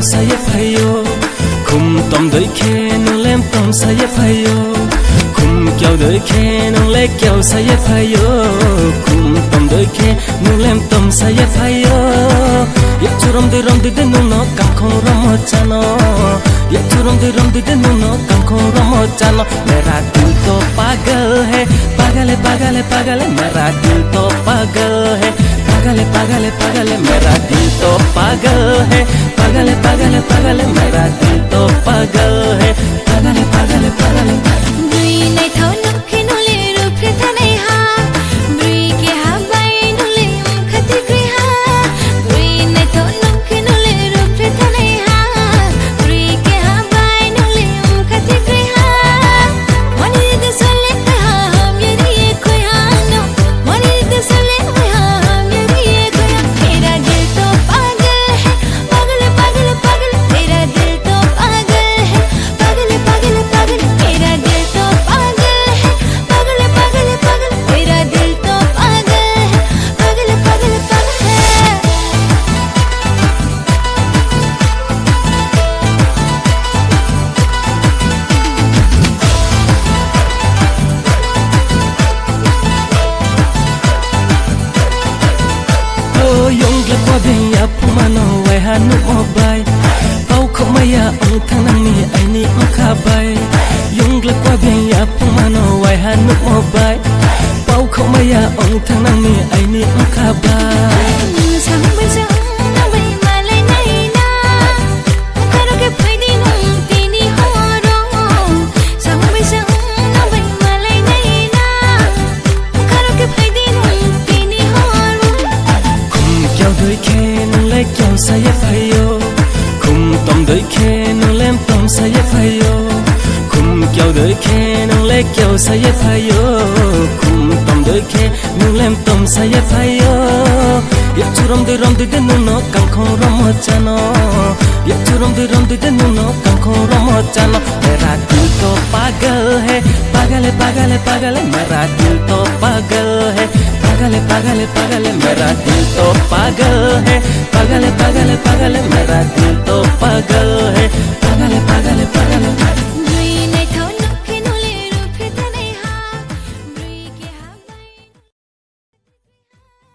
saya phayo khum tom doi khe nung lem tom saya phayo khum kyau doi khe nung le kyau saya phayo khum tom doi khe nung lem tom saya phayo yak churom de nung no kam khong ram chano yak churom de nung no kam khong ram chano mera dil to pagal hai pagal hai pagal hai pagal hai mera dil to pagal hai pagal hai pagal hai pagal hai mera dil to pagal hai pagal hai pagal hai pagal hai mera dil to pagal hai pagal hai pagal hai pagal hai Bri nai thau nuk khi nu le ru phre tha nai ha Bri ke ha bai nu le khati kri ha Bri nai thau nuk khi nu le ru phre tha nai ha Bri ke ha bai nu le khati kri ha Mani de sole ha ham yeri koi ha no Mani de sole ha ham yeri koi ha Mera dil to pagal hai pagal pagal pagal Mera dil to pagal hai pagal pagal pagal Mera dil to pagal hai pagal pagal pagal Mera dil to pagal hai pagal pagal pagal Oh yong le kwa ben ya pumano wai ha nu mo bai pau kho maya ong thang nang ni ai ni ong kha bai yong le kwa ben ya pumano wai ha nu mo bai pau kho maya ong thang nang ni ai ni ong kha bai Sang bai sang na bai ma lai nai na Karo ke phai di nung ti ni ho ro Sang bai sang na bai ma lai nai na Karo ke phai di nung ti ni ho ro khum kyau doi khe nung le kyau saya phayo khum tom doi khe nung lem tom saya phayo khum kyau doi khe nung le kyau saya phayo khum tom doi khe nung lem tom saya phayo yak churom de nung no kam khong ram chano yak churom de nung no kam khong ram chano mera dil to pagal hai pagal hai pagal hai pagal hai mera dil to pagal hai pagal hai pagal hai pagal hai mera dil to pagal hai